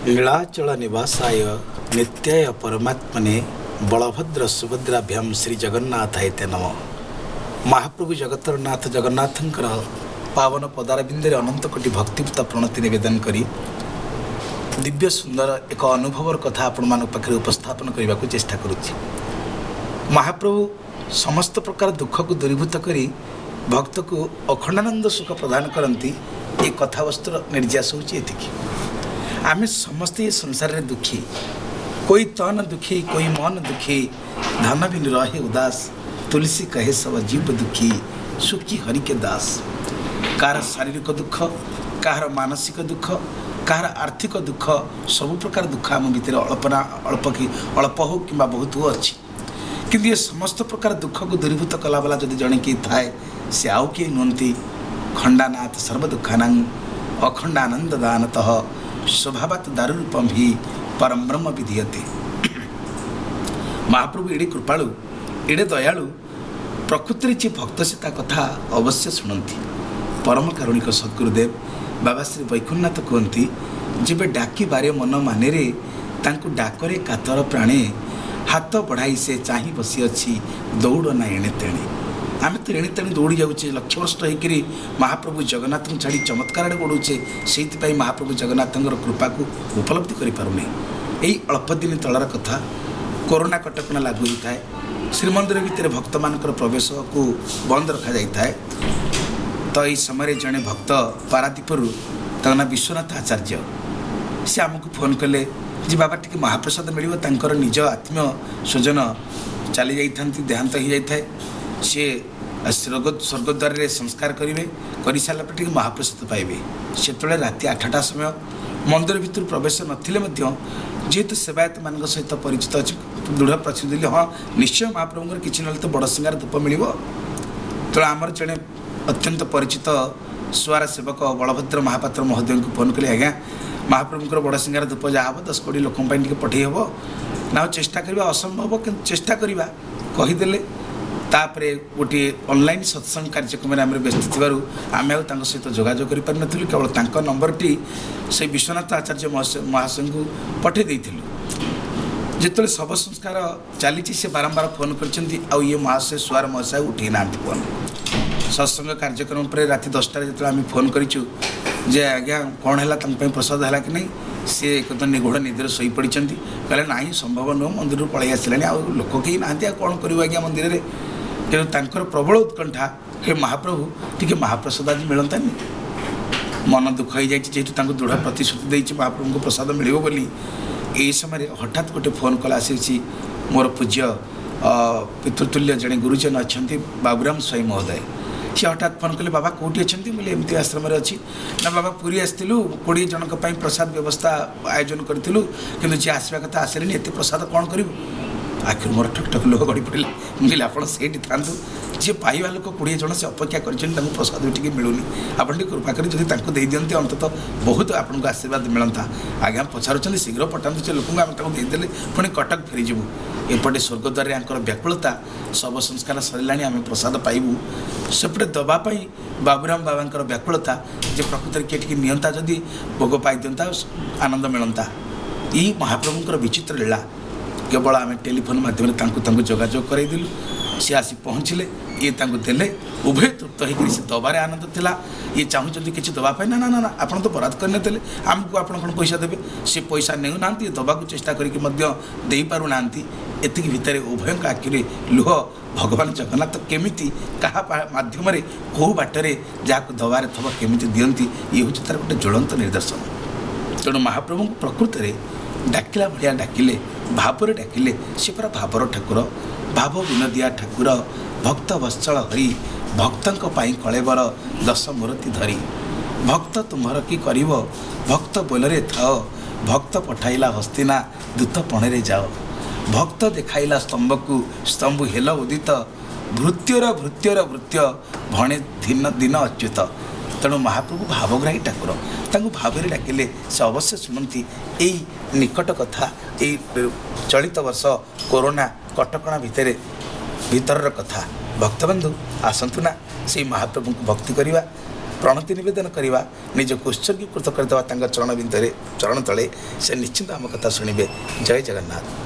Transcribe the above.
नीलाचल निवासाय नित्याय परमात्मने बलभद्र सुभद्राभ्याम श्री जगन्नाथाय ते नम। महाप्रभु जगतरनाथ जगन्नाथंकर पावन पदारविंदे अनंत कोटि भक्तिपूत प्रणति निवेदन करी दिव्य सुंदर एक अनुभवर कथा आपण मान पाखे उपस्थापन करने को चेष्टा करुच्ची। महाप्रभु समस्त प्रकार दुख को दूरीभूत करी भक्त को अखंडानंद सुख प्रदान करती ये कथावस्त्र निर्यास होती। आमे समस्ते संसार रे दुखी, कोई तन दुखी कोई मन दुखी, धन भी रहे उदास, तुलसी कहे सब जीव दुखी, सुखी हरि के दास। कार शारीरिक दुख, कार मानसिक दुख, कार आर्थिक दुख, सब प्रकार दुख आम भितर अल्प हो कि बहुत हो अच्छी, किंतु ये समस्त प्रकार दुख को दूरीभूत कला वाला जदि जड़े किए थाए से आउ किए नुहति। खंडानाथ सर्वदुखानां अखंडानंद दानतः स्वभावत दारूपम भी परम ब्रह्म विधीयते। महाप्रभु एडे कृपालु एडे दयालु, प्रकृति जी भक्त से ता कथा अवश्य शुणती। परम कारुणिक सद्गुरुदेव बाबा श्री वैकुंठनाथ कहती जेबे डाकी बारे मन माने रे तांकु डाकरे कातर प्राणे, हाथ बढ़ाई से चाही बसी अच्छी दौड़ ना एणे तेणे। आम तो एणे तेणे दौड़ी जाऊे लक्ष वर्ष होकर महाप्रभु जगन्नाथ को छाड़ी चमत्कार आड़े गोड़े से महाप्रभु जगन्नाथ कृपा को उपलब्धि करें। यही अल्प दिन तलर कथा, कोरोना कटकणा लागू होता है, श्रीमंदिर भितर भक्त मान प्रवेश को बंद रखा जाए। तो यही समय जड़े भक्त पारादीपुर ता ना विश्वनाथ आचार्य से आमको फोन कले जी बाबा टी महाप्रसाद मिल तांकर निज आत्मीय स्वजन चली जाती, देहांत हो जाए, सी स्वर्गद्वार रे संस्कार करेंगे, कर सारा पर महाप्रसाद पाइबे। से राति 8टा समय मंदिर भितर प्रवेश नथिले जेहेतु सेवायत मान सहित परिचित अच्छे दृढ़ प्रश्न दिल्ली हाँ निश्चय महाप्रभु किसी ना तो बड़ सिंगार धूप मिल। तो आमर जड़े अत्यंत परिचित सुआरा सेवक बलभद्र महापात्र महोदय को फोन कले, आज्ञा महाप्रभुंर बड़ सिंगार धूप जहाँ हम 10 कोटी लोक पठे हम ना चेष्टा करवा असंभव कि चेष्टा करवा कहीदे। तापरे गोटे ऑनलाइन सत्संग कार्यक्रम आम व्यस्त थी आम सहित जोगाजोग कर केवल तांको नंबरटी से विश्वनाथ आचार्य महाशय को पठे देथिलु। जिते शव संस्कार चली से बारंबार फोन कर ये महाशय सुआर महाशय उठे ना फोन। सत्संग कार्यक्रम पर राति 10टार जो आम फोन करूँ जे आज्ञा कौन है प्रसाद है कि नहीं, सी एकदम निगूढ़ निद्र शई पड़ी कहले ना संभव नुह, मंदिर पलि आसला लोक कहीं ना कौन कर आज्ञा मंदिर में। तेणु तांकर प्रबल उत्कंठा हे महाप्रभु टी महाप्रसाद आज मिलतानी, मन दुख हो जाए जेहेतु दृढ़ प्रतिश्रुति देती महाप्रभु को प्रसाद मिल बोली। यही समय हठात गोटे फोन कॉल आसी मोर पूज्य पितृतुल्य जड़े गुरुजन अच्छा बाबूराम स्वाई महोदय, सी हठात फोन कले बाबा कौटी अच्छा बोले एमती आश्रम अच्छी ना बाबा पुरी आसलु 20 जन प्रसाद व्यवस्था आयोजन करूँ कि जी आसवा कथा आसले एत प्रसाद कौन करूँ। आखिर मोर ठक ठक लोक गड़ी पड़े मुझे आपड़ से था जी पाइबा लोक 20 जन से अपेक्षा कर प्रसाद भी मिलूनी आपड़ कृपा कर दे दिखते अंततः बहुत आपको आशीर्वाद मिलता। आज्ञा पचारुँच शीघ्र पठाते से लोक आम देदेले पुणी कटक फेरीजु। एपटे स्वर्गद्वार आंकर व्याकुलता शव संस्कार सरला आम प्रसाद पाइबू, सेपटे दवापाई बाबूराम बाबा व्याकुलता जे प्रकृति किए टी नियंता जदि भोग पाई दिंता आनंद मिलता। यही महाप्रभुंर विचित्र लीला केवल आम टेलीफोन माध्यम जोगाजोग करदेलु, सी आसी पहुँचले ये देले उभय तृप्त होकर से दबारे आनंद थिला। ये चाहूँगी किसी दवाई ना ना ना आप तो बराद करने आमको आप पैसा देवे, सी पैसा नेउ ना दबा को चेष्टा करके पारु ना। एति भितर उभय आखिरे लुह भगवान जगन्नाथ केमिति कहा माध्यम कौ बाटरे जहाँ दबारे थब केमिति दियंती ये हूँ तार गोटे ज्वलंत निदर्शन। तेणु महाप्रभु प्रकृति में डाकिला भाया डाकिले भावरे डाकिले से पूरा भावर ठाकुर, भाव विनोदिया ठाकुर, भक्त वत्सल हरि, भक्तों कलेबर 10 मूर्ति धरी। भक्त तुम्हार कि कर भक्त बोलरे थाओ, भक्त पठाइला हस्तिना दूत पणे जाओ, भक्त देखाइला स्तंभ को स्तंभ हेल उदित, भृत्यर भृत्यर भृत्य भणे दिन दिन अच्युत। तेणु महाप्रभु भावग्राही ठाकुर तांको भावरे डाकिले से अवश्य शुणती। यही निकट कथा यही चलित वर्ष कोरोना कटकणा भीतर कथा। भक्तबंधु आसतु ना से महाप्रभु को भक्ति करवा, प्रणति नवेदन करवा निजक उत्सर्गीकृत करदे चरण बिंदे चरण तले से निश्चिंत आम कथा शुणे। जय जगन्नाथ।